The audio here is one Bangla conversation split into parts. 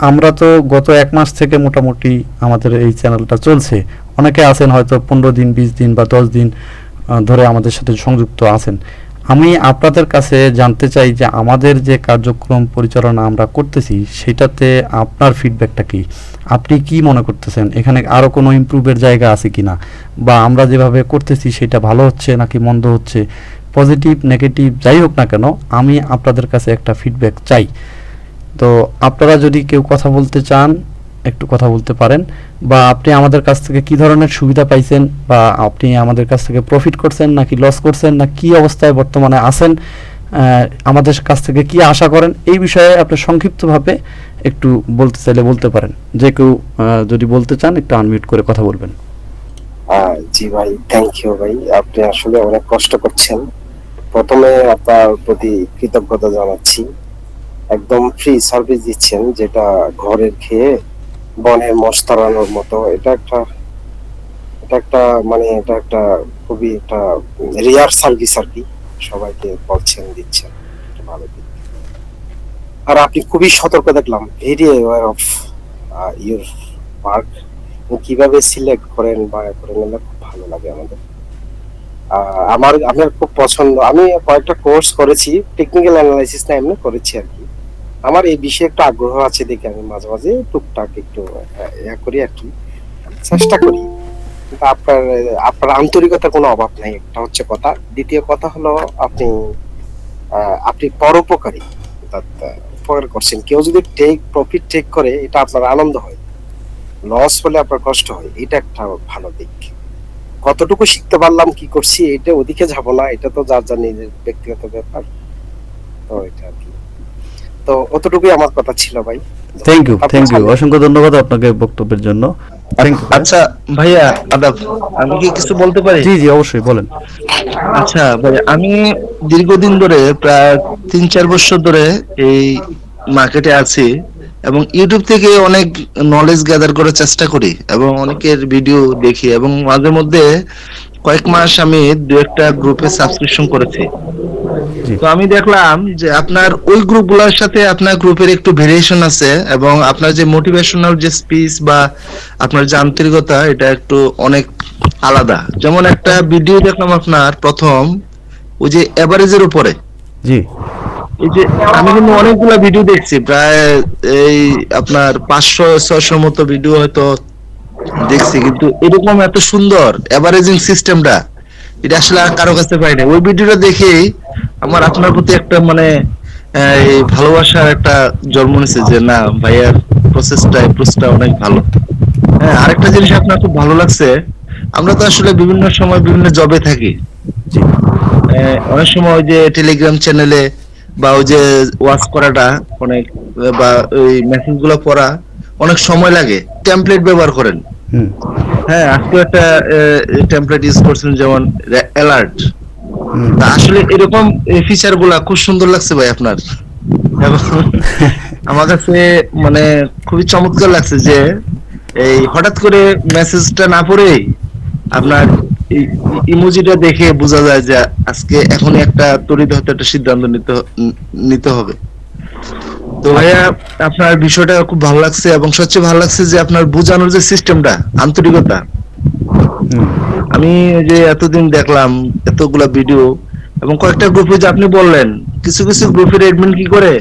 আমরা তো গত ১ মাস থেকে মোটামুটি আমাদের এই চ্যানেলটা চলছে। অনেকে আছেন হয়তো ১৫ দিন, ২০ দিন বা ১০ দিন ধরে আমাদের সাথে সংযুক্ত আছেন। আমি আপনাদের কাছে জানতে চাই যে আমাদের যে কার্যক্রম পরিচালনা আমরা করতেছি সেটাতে আপনার ফিডব্যাকটা কি? আপনি কি মনে করতেছেন? এখানে আরো কোনো ইমপ্রুভের জায়গা আছে কিনা? বা আমরা যেভাবে করতেছি সেটা ভালো হচ্ছে নাকি মন্দ হচ্ছে? পজিটিভ, নেগেটিভ যাই হোক না কেন, আমি আপনাদের কাছে একটা ফিডব্যাক চাই। তো আপনারা যদি কেউ কথা বলতে চান একটু কথা বলতে পারেন, বা আপনি আমাদের কাছ থেকে কি ধরনের সুবিধা পাইছেন, বা আপনি আমাদের কাছ থেকে প্রফিট করছেন নাকি লস করছেন, না কি অবস্থায় বর্তমানে আছেন, আমাদের কাছ থেকে কি আশা করেন, এই বিষয়ে আপনি সংক্ষিপ্তভাবে একটু বলতে চাইলে বলতে পারেন। যে কেউ যদি বলতে চান একটু আনমিউট করে কথা বলবেন। জি ভাই, থ্যাংক ইউ ভাই, আপনি আসলে অনেক কষ্ট করছেন। প্রথমে আপনার প্রতি কৃতজ্ঞতা জানাচ্ছি। একদম ফ্রি সার্ভিস দিচ্ছেন, যেটা ঘরের খেয়ে বনের মোষ তাড়ানোর মতো। এটা একটা মানে এটা একটা খুবই একটা রেয়ার সার্ভিস আর কি। সবাইকে বলছেন, দিচ্ছেন, এটা ভালো দিক। আর আপনি খুবই সতর্ক দেখলাম, very aware of your work. কিভাবে সিলেক্ট করেন বা করেন, এটা খুব ভালো লাগে আমাদের। আমার খুব পছন্দ। আমি কয়েকটা কোর্স করেছি, টেকনিক্যাল অ্যানালাইসিস না এমনি করেছি আর কি। আমার এই বিষয়ে একটু আগ্রহ আছে দেখে আমি মাঝে মাঝে টুকটাক একটু ইয়া করি আর কি, চেষ্টা করি। কিন্তু আপনার আপনার আন্তরিকতার কোনো অভাব নাই, একটা হচ্ছে কথা। দ্বিতীয় কথা হলো আপনি আপনি পরোপকারী, অর্থাৎ উপকার করছেন। কেউ যদি প্রফিট টেক করে, এটা আপনার আনন্দ হয়। লস হলে আপনার কষ্ট হয়, এটা একটা ভালো দিক। কতটুকু শিখতে পারলাম, কি করছি, এটা ওদিকে যাব না, এটা তো যার যার নিজের ব্যক্তিগত ব্যাপার। তো এটা আর কি। তো অতটুকুই আমার কথা ছিল ভাই। থ্যাংক ইউ, তারপর থ্যাংক ইউ, সামনে অসংখ্য ধন্যবাদ আপনাকে বক্তব্যের জন্য। থ্যাংক ইউ ভাই। আচ্ছা ভাইয়া, আদাব। আমি কি কিছু বলতে পারি? জি জি, অবশ্যই বলেন। আচ্ছা ভাই, আমি দীর্ঘদিন ধরে প্রায় ৩-৪ বছর ধরে এই মার্কেটে আছি, এবং ইউটিউব থেকে অনেক নলেজ গ্যাদার করার চেষ্টা করি এবং অনেকের ভিডিও দেখি, এবং মাঝে মধ্যে কয়েক মাস আমি দু একটা গ্রুপে সাবস্ক্রিপশন করেছি। জি তো আমি দেখলাম যে আপনার ওই গ্রুপগুলোর সাথে আপনার গ্রুপের একটু ভেরিয়েশন আছে, এবং আপনার যে মোটিভেশনাল যে স্পিচ বা আপনার যে আন্তরিকতা, এটা একটু অনেক আলাদা। যেমন একটা ভিডিও দেখলাম আপনার প্রথম, ওই যে এভারেজের উপরে, জি এই যে আমি কিন্তু অনেকগুলা ভিডিও দেখছি, প্রায় এই আপনার 500-600 মতো ভিডিও হয়তো দেখছি, কিন্তু এরকম এত সুন্দর এভারেজিং সিস্টেমটা এটা আসলে আর কারো কাছে পাই না। ওই ভিডিওটা দেখেই আমার আপনার প্রতি একটা মানে এই ভালোবাসার একটা জন্ম নিছে, যে না ভাইয়ার অ্যাপ্রোচটা অনেক ভালো। হ্যাঁ, আরেকটা জিনিস আপনার খুব ভালো লাগছে, আমরা তো আসলে বিভিন্ন সময় বিভিন্ন জবে থাকি। জি অনেক সময় ওই যে টেলিগ্রাম চ্যানেলে বা ওই যে ওয়াচ করাটা অনেক, বা ওই মেসেজ গুলো পড়া অনেক সময় লাগে। টেমপ্লেট ব্যবহার করেন। হুম হ্যাঁ, আজকে একটা টেমপ্লেট ইউজ করছেন, যেমন অ্যালার্ট। হুম তা আসলে এরকম ফিচার গুলা খুব সুন্দর লাগছে ভাই আপনার, এবং আমার কাছে মানে খুবই চমৎকার লাগছে যে এই হঠাৎ করে মেসেজটা না পড়েই আপনার ইমোজিটা দেখে বোঝা যায় যে আজকে এখনই একটা তড়িৎ হতে একটা সিদ্ধান্ত নিতে হবে। তো ভাইয়া, আপনার বিষয়টা খুব ভালো লাগছে, এবং সবচেয়ে ভালো লাগছে যে আপনার বোঝানোর যে সিস্টেমটা, আন্তরিকতা। হুম আমি যে এতদিন দেখলাম এতগুলা ভিডিও, এবং কয়েকটা গ্রুপে যে আপনি বললেন, কিছু কিছু গ্রুপের এডমিন কি করে,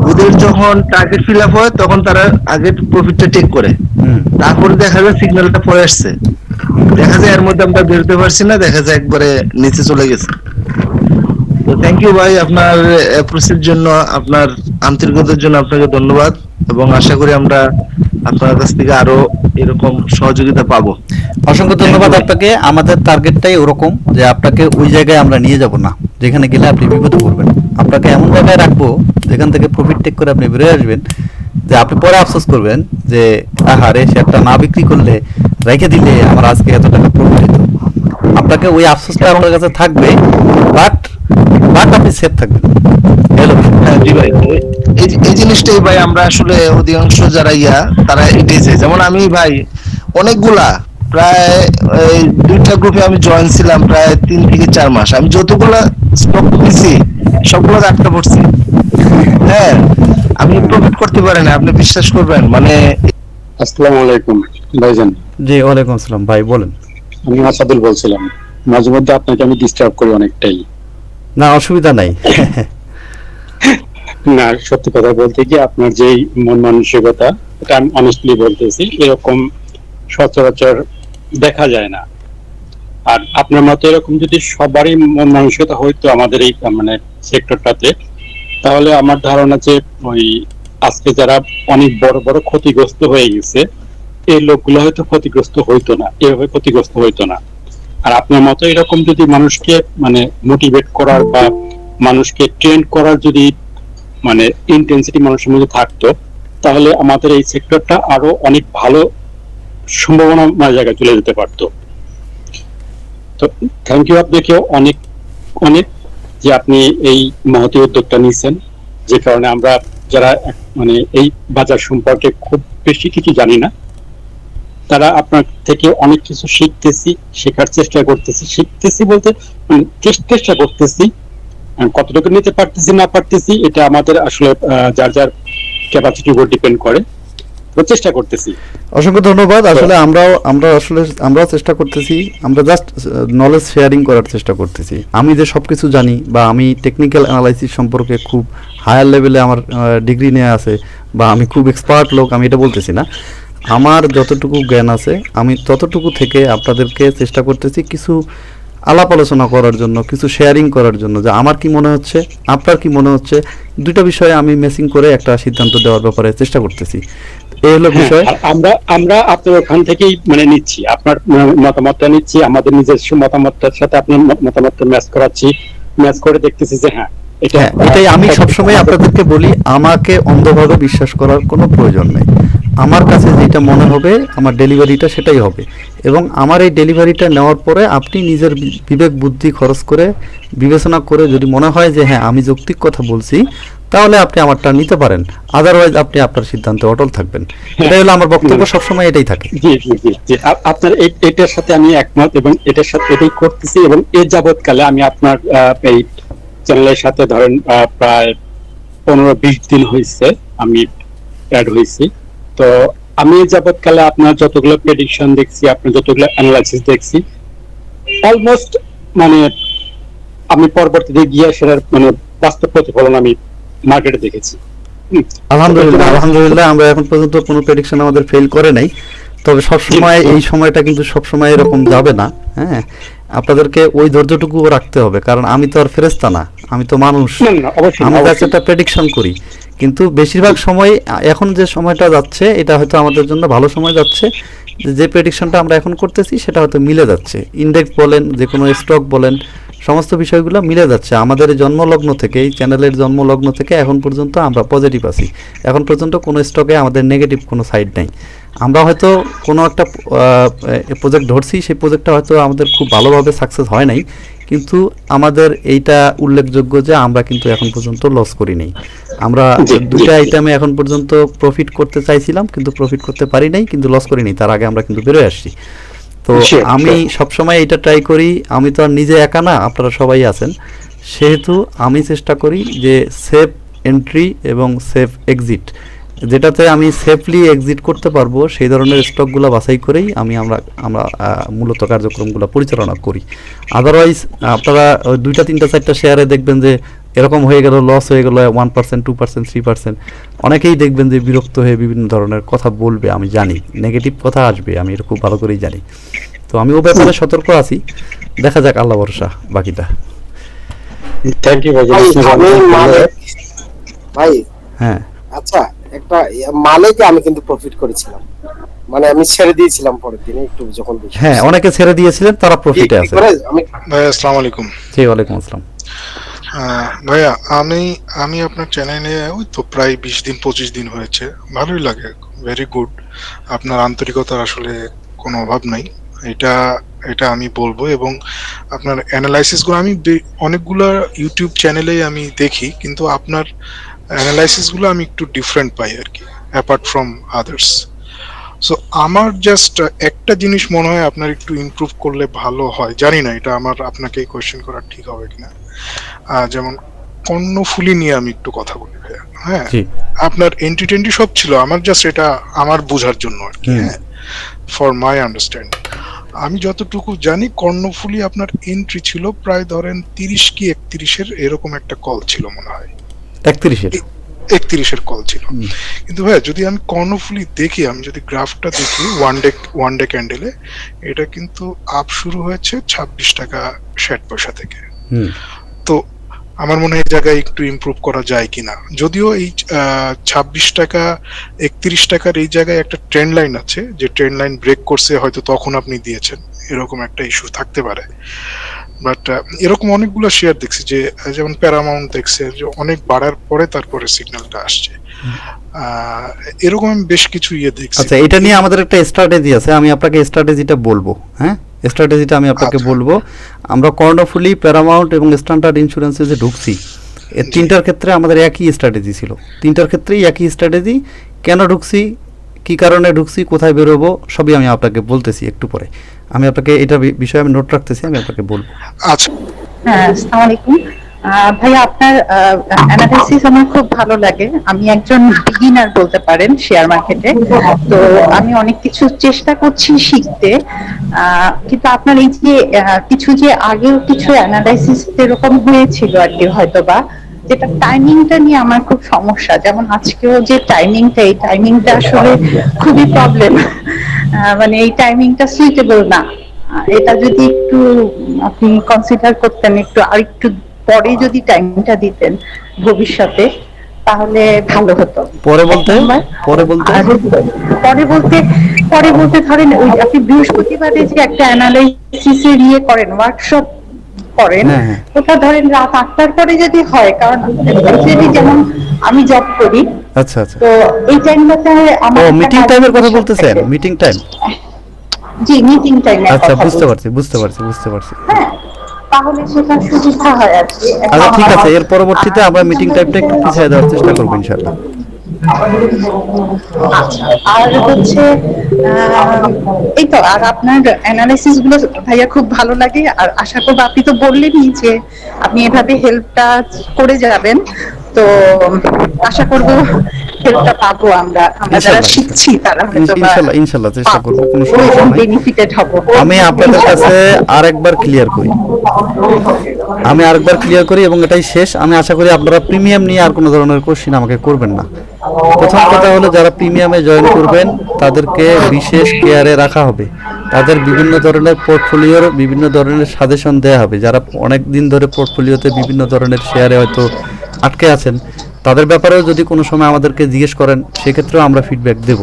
ওদের যখন টার্গেট ফিল আপ হয় তখন তারা আগে প্রফিটটা টেক করে, হুম তারপরে দেখা যায় সিগন্যালটা পরে আসছে, দেখা যায় এর মধ্যে আমরা বেরোতে পারছি না, দেখা যায় একবারে নিচে চলে গেছে। তো থ্যাংক ইউ ভাই, আপনার অ্যাপ্রোচের জন্য, আপনার আন্তরিকতার জন্য আপনাকে ধন্যবাদ, এবং আশা করি আমরা আপনার কাছ থেকে আরো এরকম সহযোগিতা পাবো। অসংখ্য থ্যাংক ইউ ধন্যবাদ ভাই। আপনাকে। আমাদের টার্গেটটাই ওরকম যে আপনাকে ওই জায়গায় আমরা নিয়ে যাব না যেখানে গেলে আপনি বিপদে পড়বেন। আপনাকে এমন জায়গায় রাখবো যেখান থেকে প্রফিট টেক করে আপনি বেরোয় আসবেন, যে আপনি পরে আফসোস করবেন যে আহারে শেয়ারটা না বিক্রি করলে, রেখে দিলে আমার আজকে এত টাকা প্রফিট হতো। আপনাকে ওই আফসোসটা এবং আপনার কাছে থাকবে, বাট বাট আপনি সেফ থাকবেন। হ্যালো। হ্যাঁ জি ভাই, এই জিনিসটাই ভাই আমরা আসলে অধিকাংশ যারা তারা এটাই চাই। যেমন আমি ভাই অনেকগুলা, প্রায় এই 2টা গ্রুপে আমি জয়েন ছিলাম প্রায় 3 থেকে 4 মাস। আমি যতগুলা স্টক নিছি সবগুলো আটকা পড়ছি। হ্যাঁ, আমি প্রফিট করতে পারি না, আপনি বিশ্বাস করবেন মানে। আসসালামু আলাইকুম ভাইজান, জি ওয়ালাইকুম আসসালাম ভাই, বলেন। আমি আসাদুল বলছিলাম। মাঝে মধ্যে আপনাকে আমি ডিস্টার্ব করি অনেকটাই। না, অসুবিধা নাই। না, সত্যি কথা বলতে কি, আপনার যে মন মানসিকতা, এটা আমি অনেস্টলি বলতেছি, এরকম সচরাচর দেখা যায় না। আর আপনার মতো এরকম যদি সবারই মন মানসিকতা হইতো আমাদের এই মানে সেক্টরটাতে, তাহলে আমার ধারণা যে ওই আজকে যারা অনেক বড় বড় ক্ষতিগ্রস্ত হয়ে গেছে, এই লোকগুলো হয়তো ক্ষতিগ্রস্ত হইতো না, এভাবে ক্ষতিগ্রস্ত হইতো না। আর আপনার মতো এরকম যদি মানুষকে মানে মোটিভেট করার বা মানুষকে ট্রেন করার যদি মানে ইন্টেন্সিটি মানুষের মধ্যে থাকতো, তাহলে আমাদের এই সেক্টরটা আরো অনেক ভালো সম্ভাবনা জায়গায় চলে যেতে পারতো। তো থ্যাংক ইউ আপনাকে অনেক অনেক, যে আপনি এই মহতী উদ্যোগটা নিয়েছেন, যে কারণে আমরা যারা মানে এই বাজার সম্পর্কে খুব বেশি কিছু জানি না, তারা আপনার থেকে অনেক কিছু শিখতেছি, শেখার চেষ্টা করতেছি। শিখতেছি বলতে মানে চেষ্টা করতেছি, কতটুকু নিতে পারতেছি না পারতেছি এটা আমাদের আসলে যার যার ক্যাপাসিটির উপর ডিপেন্ড করে, তো চেষ্টা করতেছি। অসংখ্য ধন্যবাদ। আসলে আমরাও চেষ্টা করতেছি, আমরা জাস্ট নলেজ শেয়ারিং করার চেষ্টা করতেছি। আমি যে সব কিছু জানি বা আমি টেকনিক্যাল অ্যানালাইসিস সম্পর্কে খুব হায়ার লেভেলে আমার ডিগ্রি নেওয়া আছে বা আমি খুব এক্সপার্ট লোক, আমি এটা বলতেছি না। আমার যতটুকু জ্ঞান আছে আমি ততটুকু থেকে আপনাদেরকে চেষ্টা করতেছি কিছু আলাপ আলোচনা করার জন্য, কিছু শেয়ারিং করার জন্য, যে আমার কি মনে হচ্ছে, আপনার কি মনে হচ্ছে, দুইটা বিষয়ে আমি ম্যাচিং করে একটা সিদ্ধান্ত দেওয়ার ব্যাপারে চেষ্টা করতেছি। এই হলো বিষয়। আর আমরা আমরা আপনার ওখান থেকেই মানে নিচ্ছি, আপনার মতামতটা নিচ্ছি, আমাদের নিজস্ব মতামতটার সাথে আপনার মতামতটা ম্যাচ করাচ্ছি, ম্যাচ করে দেখতেছি যে হ্যাঁ এটাই আমি সবসময় আপনাদেরকে বলি, আমাকে অন্ধভাবে বিশ্বাস করার কোনো প্রয়োজন নেই। আমার কাছে যেটা মনে হবে, আমার ডেলিভারিটা সেটাই হবে, এবং আমার এই ডেলিভারিটা নেওয়ার পরে আপনি নিজের বিবেক বুদ্ধি খরচ করে বিবেচনা করে যদি মনে হয় যে হ্যাঁ আমি যৌক্তিক কথা বলছি, তাহলে আপনি আমারটা নিতে পারেন। আদারওয়াইজ আপনি আপনার সিদ্ধান্তে অটল থাকবেন। এটাই হলো আমার বক্তব্য, সবসময় এটাই থাকে। জি জি জি জি, আপনার এটার সাথে আমি একমত, এবং এটার সাথে এটাই করতেছি। এবং এর যাবৎকালে আমি আপনার এই চ্যানেলের সাথে ধরেন প্রায় 15-20 দিন হয়েছে আমি অ্যাড হয়েছি। তো আমি এই যাবৎকালে আপনার যতগুলো প্রেডিকশন দেখছি, আপনার যতগুলো অ্যানালাইসিস দেখছি, অলমোস্ট মানে আমি পরবর্তীতে গিয়ে সেটার মানে বাস্তব প্রতিফলন আমি মার্কেটে দেখেছি। আলহামদুলিল্লাহ আমরা এখন পর্যন্ত কোনো প্রেডিকশন আমাদের ফেল করে নাই। তবে সবসময় এই সময়টা কিন্তু সবসময় এরকম যাবে না। হ্যাঁ, আপনাদেরকে ওই ধৈর্যটুকু রাখতে হবে, কারণ আমি তো আর ফেরেশতা না, আমি তো মানুষ। আমি জাস্ট একটা প্রেডিকশন করি, কিন্তু বেশিরভাগ সময় এখন যে সময়টা যাচ্ছে এটা হয়তো আমাদের জন্য ভালো সময় যাচ্ছে। যে প্রেডিকশনটা আমরা এখন করতেছি সেটা হয়তো মিলে যাচ্ছে, ইন্ডেক্স বলেন, যে কোনো স্টক বলেন, সমস্ত বিষয়গুলো মিলে যাচ্ছে। আমাদের এই জন্মলগ্ন থেকে, এই চ্যানেলের জন্মলগ্ন থেকে এখন পর্যন্ত আমরা পজিটিভ আছি। এখন পর্যন্ত কোনো স্টকে আমাদের নেগেটিভ কোনো সাইড নেই। আমরা হয়তো কোনো একটা প্রজেক্ট ধরছি, সেই প্রজেক্টটা হয়তো আমাদের খুব ভালোভাবে সাকসেস হয় নাই, কিন্তু আমাদের এইটা উল্লেখযোগ্য যে আমরা কিন্তু এখন পর্যন্ত লস করি নাই। আমরা দুটো আইটেমে এখন পর্যন্ত প্রফিট করতে চাইছিলাম, কিন্তু প্রফিট করতে পারি নাই, কিন্তু লস করি নাই, তার আগে আমরা কিন্তু বেরোয় আসছি। তো আমি সবসময় এটা ট্রাই করি, আমি তো আর নিজে একা না, আপনারা সবাই আছেন, সেহেতু আমি চেষ্টা করি যে সেফ এন্ট্রি এবং সেফ এক্সিট, যেটাতে আমি সেফলি এক্সিট করতে পারবো সেই ধরনের স্টকগুলো বাছাই করেই আমরা মূলত কার্যক্রমগুলো পরিচালনা করি। আদারওয়াইজ আপনারা 2টা 3টা 4টা শেয়ারে দেখবেন যে এরকম হয়ে গেল, লস হয়ে গেল 1%, 2%, 3%, অনেকেই দেখবেন যে বিরক্ত হয়ে বিভিন্ন ধরনের কথা বলবে। আমি জানি নেগেটিভ কথা আসবে, আমি এটা খুব ভালো করেই জানি। তো আমি ও ব্যাপারে সতর্ক আছি, দেখা যাক, আল্লাহ ভরসা বাকিটা। থ্যাংক ইউ ভাই। হ্যাঁ, আচ্ছা, একটা মালেকে আমি কিন্তু প্রফিট করেছিলাম, মানে আমি ছেড়ে দিয়েছিলাম পরের দিনে একটু যখন বেশি। হ্যাঁ, অনেকে ছেড়ে দিয়েছিলেন, তারা প্রফিটে আছে। আমি ভাই আসসালামু আলাইকুম। জি ওয়ালাইকুম আসসালাম। ভাইয়া আমি আপনার চ্যানেলে ওই তো প্রায় 20-25 দিন হয়েছে, ভালোই লাগে, ভেরি গুড। আপনার আন্তরিকতার আসলে কোনো অভাব নাই, এটা এটা আমি বলবো। এবং আপনার অ্যানালাইসিস গুলো আমি অনেকগুলো ইউটিউব চ্যানেলে আমি দেখি, কিন্তু আপনার অ্যানালাইসিস গুলো আমি একটু ডিফারেন্ট পাই আর কি, অ্যাপার্ট ফ্রম আদার্স। সো আমার জাস্ট একটা জিনিস মনে হয় আপনার একটু ইমপ্রুভ করলে ভালো হয়, জানি না এটা আমার আপনাকে কোয়েশ্চেন করা ঠিক হবে কিনা। যেমন কর্ণফুলী নিয়ে আমি একটু কথা বলি ভাইয়া, হ্যাঁ, জি আপনার এন্ট্রি টেন্ট্রি সব ছিল, আমার জাস্ট এটা আমার বোঝার জন্য আর কি, হ্যাঁ, ফর মাই আন্ডারস্ট্যান্ডিং। আমি যতটুকু জানি কর্ণফুলী আপনার এন্ট্রি ছিল প্রায় ধরেন 30 কি 31-এর এরকম একটা কল ছিল মনে হয়, 31-এর 31-এর কল ছিল। কিন্তু ভাই যদি আমি কর্ণফুলী দেখি, আমি যদি গ্রাফটা দেখি ওয়ান ডে ক্যান্ডেলে, এটা কিন্তু আপ শুরু হয়েছে 26 টাকা 60 পয়সা থেকে। তো আমার মনে হয় এই জায়গায় একটু ইমপ্রুভ করা যায় কিনা, যদিও এই 26 টাকা 31 টাকার এই জায়গায় একটা ট্রেন্ড লাইন আছে, যে ট্রেন্ড লাইন ব্রেক করছে হয়তো তখন আপনি দিয়েছেন, এরকম একটা ইস্যু থাকতে পারে। বাট এরকম অনেকগুলো শেয়ার দেখছি যে যেমন প্যারামাউন্ট দেখছে যে অনেক বাড়ার পরে তারপরে সিগন্যালটা আসছে, এরকম আমি বেশ কিছু দেখছি। আচ্ছা, এটা নিয়ে আমাদের একটা স্ট্র্যাটেজি আছে, আমি আপনাকে স্ট্র্যাটেজিটা বলবো। হ্যাঁ, স্ট্র্যাটেজিটা আমি আপনাকে বলবো। আমরা কর্ণফুলী, প্যারামাউন্ট এবং স্ট্যান্ডার্ড ইন্স্যুরেন্সে যে ঢুকছি, এই তিনটার ক্ষেত্রে আমাদের একই স্ট্র্যাটেজি ছিল, তিনটার ক্ষেত্রেই একই স্ট্র্যাটেজি। কেন ঢুকছি, কি কারণে ঢুকছি, কোথায় বেরোবো, সবই আমি আপনাকে বলতেছি একটু পরে। আমি আপনাকে এটা বিষয়ে আমি নোট রাখতেছি, আমি আপনাকে বলবো। আচ্ছা, হ্যাঁ, আসসালামু আলাইকুম ভাইয়া, আপনার অ্যানালাইসিস আমার খুব ভালো লাগে। আমি একজন বিগিনার বলতে পারেন শেয়ার মার্কেটে, তো আমি অনেক কিছু চেষ্টা করছি শিখতে, কিন্তু আপনার এই যে কিছু যে আগেও কিছু অ্যানালাইসিস এরকম হয়েছিল আর কি, হয়তো বা যেটা টাইমিংটা নিয়ে আমার খুব সমস্যা, যেমন আজকেও যে টাইমিংটা, এই টাইমিংটা আসলে খুবই প্রবলেম, মানে এই টাইমিংটা সুইটেবল না। এটা যদি একটু আপনি কনসিডার করতেন, একটু আরেকটু পরে যদি টাইমটা দিতেন ভবিষ্যতে, তাহলে ভালো হতো। পরে বলতে পরে বলতে পরে বলতে ধরেন ওই আপনি বৃহস্পতিবারে যে একটা অ্যানালাইসিসের ইয়ে করেন, ওয়ার্কশপ করেন, ওটা ধরেন রাত 8টার পরে যদি হয়, কারণ যেমন আমি জব করি। আচ্ছা আচ্ছা, তো এই টাইমটাতে আমার মিটিং টাইমের কথা বলতেছেন? মিটিং টাইম, জি মিটিং টাইম। আচ্ছা, বুঝতে পারছি। হ্যাঁ, তাহলে সেটা সুবিধা হয় আর কি। আচ্ছা, ঠিক আছে, এর পরবর্তীতে আমরা মিটিং টাইমটা একটু পিছিয়ে দেওয়ার চেষ্টা করবো ইনশাআল্লাহ। আচ্ছা, আর হচ্ছে এই তো, আর আপনার অ্যানালাইসিস গুলো ভাইয়া খুব ভালো লাগে, আর আশা করবো, আপনি তো বললেনই যে আপনি এভাবে হেল্পটা করে যাবেন, তো আশা করবো হেল্পটা পাবো আমরা যারা শিখছি, তারা হয়তো ইনশাআল্লাহ চেষ্টা করবো, কোনো সমস্যা নাই। বেনিফিটেড হব। আমি আপনাদের কাছে আরেকবার ক্লিয়ার করি, এবং এটাই শেষ। আমি আশা করি আপনারা প্রিমিয়াম নিয়ে আর কোনো ধরনের কোশ্চেন আমাকে করবেন না। প্রথম কথা হলো, যারা প্রিমিয়ামে জয়েন করবেন তাদেরকে বিশেষ কেয়ারে রাখা হবে, তাদের বিভিন্ন ধরনের পোর্টফোলিওর বিভিন্ন ধরনের সাজেশন দেওয়া হবে। যারা অনেক দিন ধরে পোর্টফোলিওতে বিভিন্ন ধরনের শেয়ারে হয়তো আটকে আছেন, তাদের ব্যাপারেও যদি কোনো সময় আমাদেরকে জিজ্ঞেস করেন, সেক্ষেত্রেও আমরা ফিডব্যাক দেব।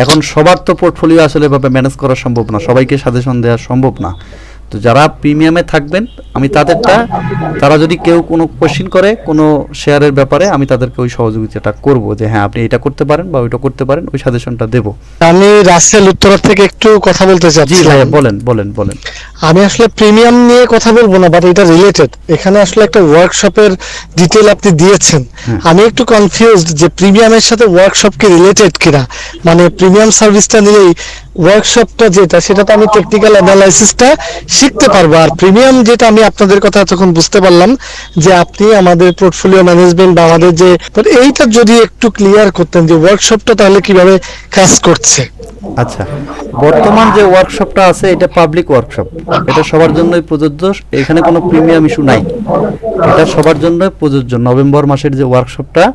এখন সবার তো পোর্টফোলিও আসলে এভাবে ম্যানেজ করা সম্ভব না, সবাইকে সাজেশন দেওয়া সম্ভব না। তো যারা প্রিমিয়ামে থাকবেন, আমি তারা যদি কেউ কোনো কোশ্চেন করে কোনো শেয়ারের ব্যাপারে, আমি তাদেরকে ওই সহযোগিতাটা করব, যে হ্যাঁ আপনি এটা করতে পারেন বা ওইটা করতে পারেন, ওই সাজেশনটা দেব। আমি রাসেল উত্তরা থেকে একটু কথা বলতে চাচ্ছি। জি ভাইয়া, বলেন। আমি আসলে প্রিমিয়াম নিয়ে কথা বলবো না, বাট এটা রিলেটেড। এখানে আসলে একটা ওয়ার্কশপের ডিটেল আপনি দিয়েছেন, আমি একটু কনফিউজড যে প্রিমিয়ামের সাথে ওয়ার্কশপ কি রিলেটেড কিনা। মানে প্রিমিয়াম সার্ভিসটা নিলেই ওয়ার্কশপটা যেটা, সেটা তো আমি টেকনিক্যাল অ্যানালাইসিসটা শিখতে পারবো, আর প্রিমিয়াম যেটা আমি আপনাদের কথা তখন বুঝতে পারলাম যে আপনি আমাদের পোর্টফোলিও ম্যানেজমেন্ট বা আমাদের যে, এইটা যদি একটু ক্লিয়ার করতেন যে ওয়ার্কশপটা তাহলে কিভাবে কাজ করছে। আচ্ছা, বর্তমান যে ওয়ার্কশপটা আছে, এটা পাবলিক ওয়ার্কশপ, এটা সবার জন্যই প্রযোজ্য, এখানে কোনো প্রিমিয়াম ইস্যু নাই, এটা সবার জন্য প্রযোজ্য। নভেম্বর মাসের যে ওয়ার্কশপটা,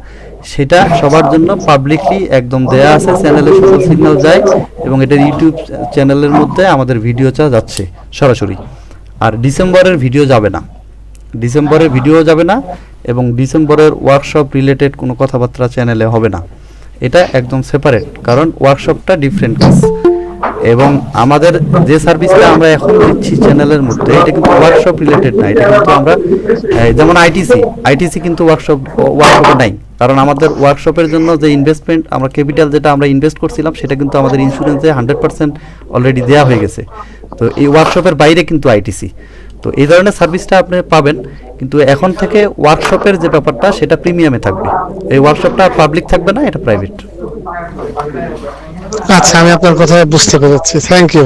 সেটা সবার জন্য পাবলিকলি একদম দেয়া আছে, চ্যানেলে সকল সিগন্যাল যায়, এবং এটার ইউটিউব চ্যানেলের মধ্যে আমাদের ভিডিওটা যাচ্ছে সরাসরি। আর ডিসেম্বরের ভিডিও যাবে না, এবং ডিসেম্বরের ওয়ার্কশপ রিলেটেড কোনো কথাবার্তা চ্যানেলে হবে না, এটা একদম সেপারেট, কারণ ওয়ার্কশপটা ডিফারেন্ট কাজ। এবং আমাদের যে সার্ভিসটা আমরা এখন দিচ্ছি চ্যানেলের মধ্যে, এটা কিন্তু ওয়ার্কশপ রিলেটেড না, এটা কিন্তু আমরা যেমন আইটিসি কিন্তু ওয়ার্কশপে নাই, কারণ আমাদের ওয়ার্কশপের জন্য যে ইনভেস্টমেন্ট, আমরা ক্যাপিটাল যেটা আমরা ইনভেস্ট করছিলাম, সেটা কিন্তু আমাদের ইন্স্যুরেন্সে 100% অলরেডি দেওয়া হয়ে গেছে। তো এই ওয়ার্কশপের বাইরে কিন্তু আইটিসি, তো এই ধরনের সার্ভিসটা আপনি পাবেন, কিন্তু এখন থেকে ওয়ার্কশপের যে ব্যাপারটা, সেটা প্রিমিয়ামে থাকবে। এই ওয়ার্কশপটা পাবলিক থাকবে না, এটা প্রাইভেট। আচ্ছা, আমি আপনার কথা বুঝতে পেরেছি, থ্যাংক ইউ।